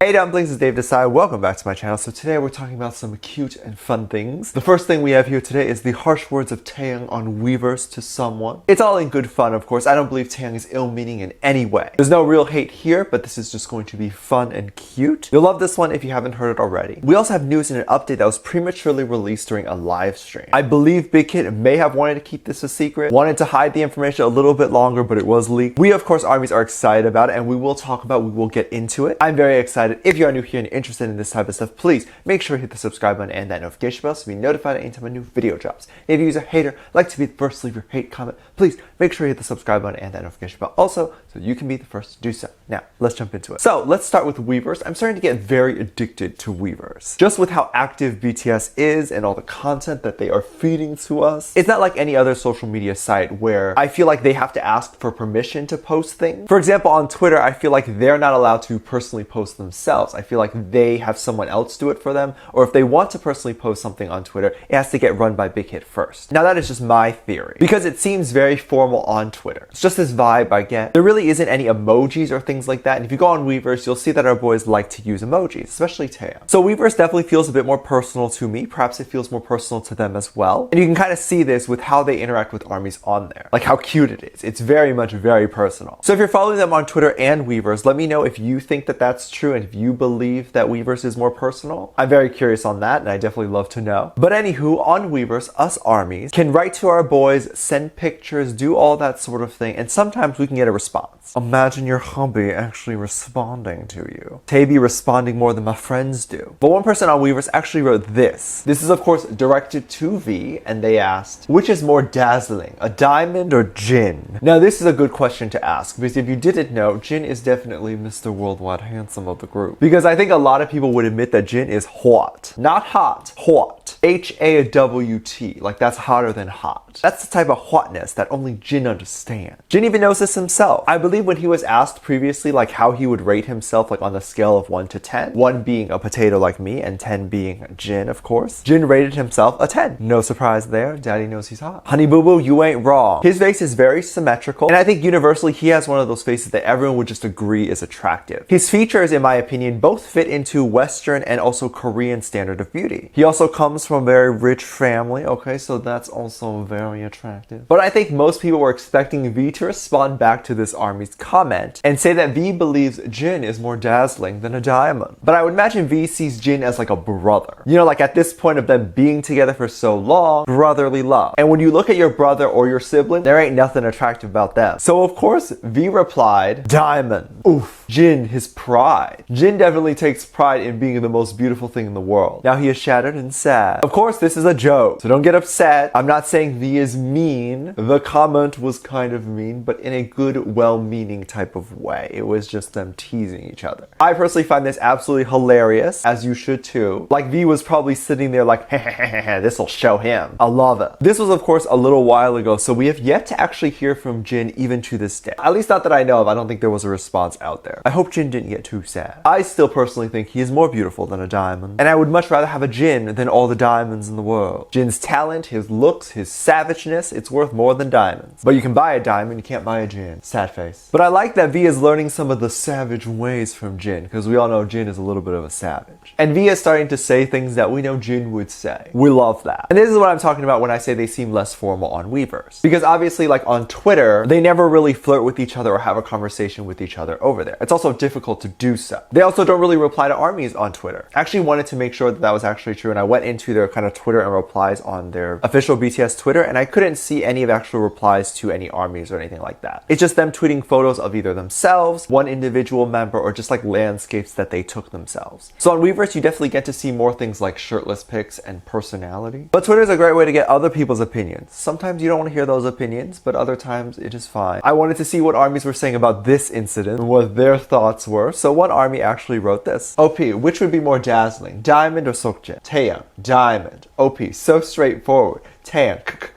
Hey dumplings, it's Dave Desai. Welcome back to my channel. So today we're talking about some cute and fun things. The first thing we have here today is the harsh words of Taehyung on weverse to someone. It's all in good fun, of course. I don't believe Taehyung is ill-meaning in any way. There's no real hate here, but this is just going to be fun and cute. You'll love this one if you haven't heard it already. We also have news in an update that was prematurely released during a live stream. I believe BigHit may have wanted to keep this a secret, wanted to hide the information a little bit longer, but it was leaked. We, of course, ARMYs are excited about it, and we will get into it. I'm very excited. If you are new here and interested in this type of stuff, please make sure to hit the subscribe button and that notification bell to be notified anytime a new video drops. If you use a hater, like to be the first to leave your hate comment, please make sure to hit the subscribe button and that notification bell also so you can be the first to do so. Now, let's jump into it. So let's start with weverse. I'm starting to get very addicted to weverse. Just with how active BTS is and all the content that they are feeding to us. It's not like any other social media site where I feel like they have to ask for permission to post things. For example, on Twitter, I feel like they're not allowed to personally post themselves. I feel like they have someone else do it for them, or if they want to personally post something on Twitter, it has to get run by BigHit first. Now that is just my theory, because it seems very formal on Twitter. It's just this vibe I get. There really isn't any emojis or things like that, and if you go on weverse, you'll see that our boys like to use emojis, especially Taehyung. So weverse definitely feels a bit more personal to me. Perhaps it feels more personal to them as well. And you can kind of see this with how they interact with ARMYs on there, like how cute it is. It's very much very personal. So if you're following them on Twitter and weverse, let me know if you think that that's true and if you believe that weverse is more personal. I'm very curious on that, and I definitely love to know. But anywho, on weverse, us ARMYs can write to our boys, send pictures, do all that sort of thing, and sometimes we can get a response. Imagine your hubby actually responding to you. Tae responding more than my friends do. But one person on weverse actually wrote this. This is of course directed to V, and they asked, which is more dazzling, a diamond or Jin? Now this is a good question to ask, because if you didn't know, Jin is definitely Mr. Worldwide Handsome of the group. Because I think a lot of people would admit that Jin is hot. Not hot, hot. H-A-W-T, like that's hotter than hot. That's the type of hotness that only Jin understands. Jin even knows this himself. I believe when he was asked previously like how he would rate himself like on the scale of 1 to 10, 1 being a potato like me and 10 being Jin, of course, Jin rated himself a 10. No surprise there, daddy knows he's hot. Honey boo boo, you ain't wrong. His face is very symmetrical, and I think universally he has one of those faces that everyone would just agree is attractive. His features, in my opinion, both fit into Western and also Korean standard of beauty. He also comes from a very rich family, okay, so that's also very attractive. But I think most people were expecting V to respond back to this ARMY's comment and say that V believes Jin is more dazzling than a diamond. But I would imagine V sees Jin as like a brother. You know, like at this point of them being together for so long, brotherly love. And when you look at your brother or your sibling, there ain't nothing attractive about them. So of course, V replied, diamond. Oof. Jin, his pride. Jin definitely takes pride in being the most beautiful thing in the world. Now he is shattered and sad. Of course, this is a joke, so don't get upset. I'm not saying V is mean. The comment was kind of mean, but in a good, well-meaning type of way. It was just them teasing each other. I personally find this absolutely hilarious, as you should too. Like V was probably sitting there like, this'll show him. I love it. This was of course a little while ago, so we have yet to actually hear from Jin even to this day. At least not that I know of. I don't think there was a response out there. I hope Jin didn't get too sad. I still personally think he is more beautiful than a diamond, and I would much rather have a Jin than all the diamonds in the world. Jin's talent, his looks, his savageness, it's worth more than diamonds. But you can buy a diamond, you can't buy a Jin. Sad face. But I like that V is learning some of the savage ways from Jin, because we all know Jin is a little bit of a savage. And V is starting to say things that we know Jin would say. We love that. And this is what I'm talking about when I say they seem less formal on weverse. Because obviously, like on Twitter, they never really flirt with each other or have a conversation with each other over there. It's also difficult to do so. They also don't really reply to ARMYs on Twitter. I actually wanted to make sure that that was actually true, and I went into their kind of Twitter and replies on their official BTS Twitter, and I couldn't see any of actual replies to any ARMYs or anything like that. It's just them tweeting photos of either themselves, one individual member, or just like landscapes that they took themselves. So on weverse, you definitely get to see more things like shirtless pics and personality. But Twitter is a great way to get other people's opinions. Sometimes you don't want to hear those opinions, but other times it is fine. I wanted to see what ARMYs were saying about this incident and what their thoughts were, so one ARMY actually wrote this. OP, which would be more dazzling, diamond or Seokjin? Taehyung, diamond. OP, so straightforward. Taehyung,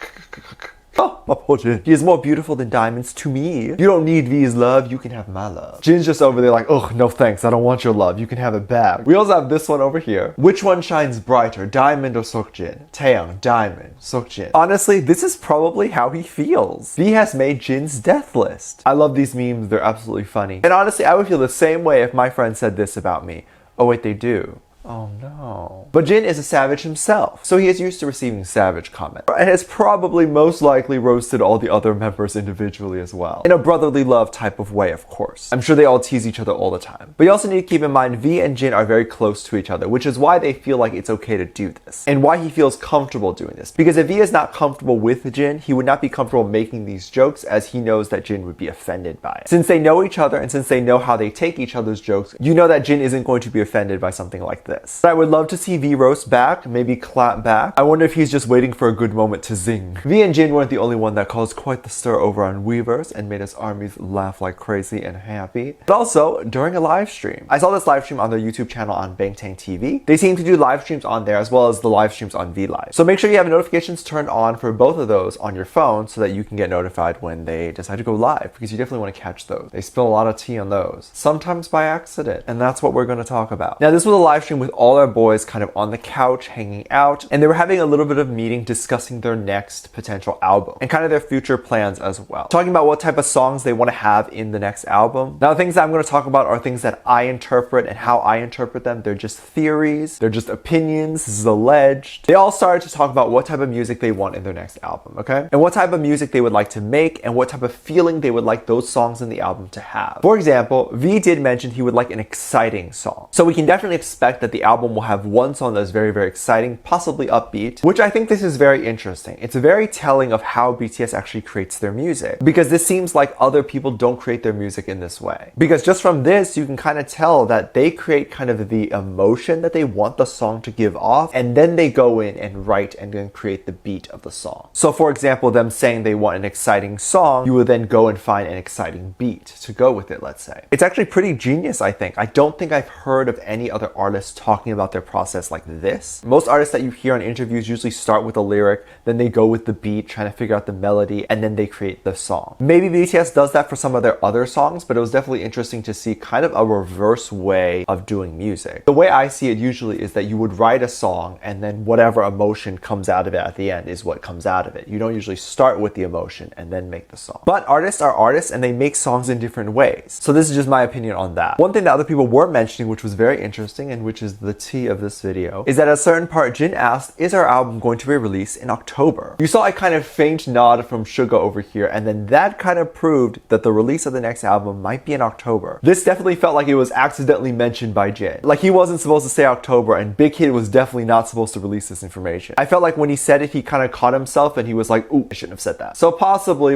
oh, my poor Jin. He is more beautiful than diamonds to me. You don't need V's love, you can have my love. Jin's just over there like, oh, no thanks, I don't want your love, you can have it back. We also have this one over here. Which one shines brighter, diamond or Seokjin? Taehyung, diamond, Seokjin. Honestly, this is probably how he feels. V has made Jin's death list. I love these memes, they're absolutely funny. And honestly, I would feel the same way if my friend said this about me. Oh wait, they do. Oh no. But Jin is a savage himself, so he is used to receiving savage comments, and has probably most likely roasted all the other members individually as well. In a brotherly love type of way, of course. I'm sure they all tease each other all the time. But you also need to keep in mind V and Jin are very close to each other, which is why they feel like it's okay to do this, and why he feels comfortable doing this. Because if V is not comfortable with Jin, he would not be comfortable making these jokes, as he knows that Jin would be offended by it. Since they know each other, and since they know how they take each other's jokes, you know that Jin isn't going to be offended by something like this. But I would love to see V roast back, maybe clap back. I wonder if he's just waiting for a good moment to zing. V and Jin weren't the only one that caused quite the stir over on Weverse and made us armies laugh like crazy and happy. But also, during a live stream. I saw this live stream on their YouTube channel on Bangtan TV. They seem to do live streams on there as well as the live streams on V Live. So make sure you have notifications turned on for both of those on your phone so that you can get notified when they decide to go live, because you definitely want to catch those. They spill a lot of tea on those, sometimes by accident, and that's what we're going to talk about. Now, this was a live stream with all our boys kind of on the couch hanging out, and they were having a little bit of meeting discussing their next potential album and kind of their future plans as well, talking about what type of songs they want to have in the next album. Now, the things that I'm going to talk about are things that I interpret and how I interpret them. They're just theories, they're just opinions, this is alleged. They all started to talk about what type of music they want in their next album, okay? And what type of music they would like to make, and what type of feeling they would like those songs in the album to have. For example, V did mention he would like an exciting song, so we can definitely expect that the album will have one song that's very, very exciting, possibly upbeat, which I think this is very interesting. It's very telling of how BTS actually creates their music, because this seems like other people don't create their music in this way. Because just from this, you can kind of tell that they create kind of the emotion that they want the song to give off, and then they go in and write and then create the beat of the song. So for example, them saying they want an exciting song, you would then go and find an exciting beat to go with it, let's say. It's actually pretty genius, I think. I don't think I've heard of any other artists talking about their process like this. Most artists that you hear on interviews usually start with a lyric, then they go with the beat, trying to figure out the melody, and then they create the song. Maybe BTS does that for some of their other songs, but it was definitely interesting to see kind of a reverse way of doing music. The way I see it usually is that you would write a song, and then whatever emotion comes out of it at the end is what comes out of it. You don't usually start with the emotion and then make the song. But artists are artists, and they make songs in different ways. So this is just my opinion on that. One thing that other people were mentioning, which was very interesting, and which is the tea of this video, is that at a certain part, Jin asked, is our album going to be released in October? You saw a kind of faint nod from Suga over here, and then that kind of proved that the release of the next album might be in October. This definitely felt like it was accidentally mentioned by Jin. Like he wasn't supposed to say October, and Big Hit was definitely not supposed to release this information. I felt like when he said it, he kind of caught himself and he was like, ooh, I shouldn't have said that. So possibly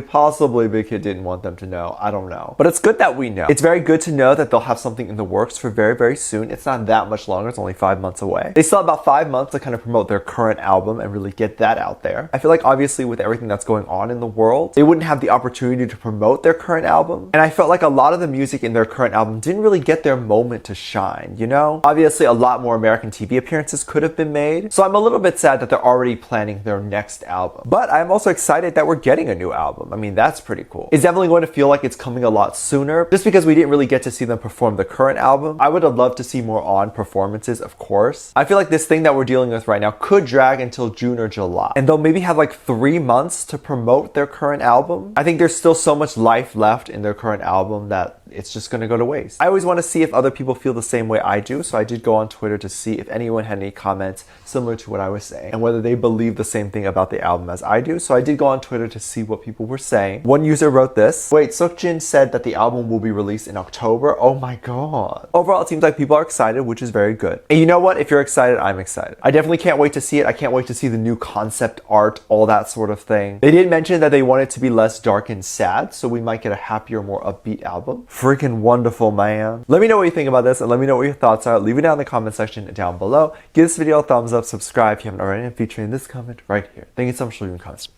Big Hit didn't want them to know. I don't know. But it's good that we know. It's very good to know that they'll have something in the works for very, very soon. It's not that much longer. It's only 5 months away. They still have about 5 months to kind of promote their current album and really get that out there. I feel like obviously with everything that's going on in the world, they wouldn't have the opportunity to promote their current album. And I felt like a lot of the music in their current album didn't really get their moment to shine, you know? Obviously a lot more American TV appearances could have been made. So I'm a little bit sad that they're already planning their next album. But I'm also excited that we're getting a new album. I mean, that's pretty cool. It's definitely going to feel like it's coming a lot sooner, just because we didn't really get to see them perform the current album. I would have loved to see more on performances, of course. I feel like this thing that we're dealing with right now could drag until June or July, and they'll maybe have like 3 months to promote their current album. I think there's still so much life left in their current album that it's just gonna go to waste. I always want to see if other people feel the same way I do, so I did go on Twitter to see if anyone had any comments similar to what I was saying and whether they believe the same thing about the album as I do. So I did go on Twitter to see what people were saying. One user wrote this: wait, Seokjin said that the album will be released in October? Oh my god. Overall, it seems like people are excited, which is very good. And you know what? If you're excited, I'm excited. I definitely can't wait to see it. I can't wait to see the new concept art, all that sort of thing. They did mention that they want it to be less dark and sad, so we might get a happier, more upbeat album. Freaking wonderful, man. Let me know what you think about this, and let me know what your thoughts are. Leave it down in the comment section down below. Give this video a thumbs up, subscribe if you haven't already, and featuring this comment right here. Thank you so much for leaving comments.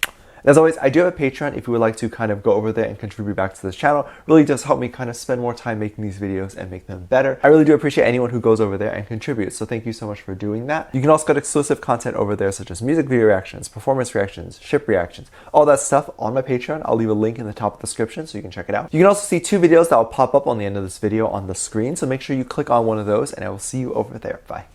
As always, I do have a Patreon if you would like to kind of go over there and contribute back to this channel. Really does help me kind of spend more time making these videos and make them better. I really do appreciate anyone who goes over there and contributes, so thank you so much for doing that. You can also get exclusive content over there, such as music video reactions, performance reactions, ship reactions, all that stuff on my Patreon. I'll leave a link in the top of the description so you can check it out. You can also see 2 videos that will pop up on the end of this video on the screen, so make sure you click on one of those, and I will see you over there. Bye.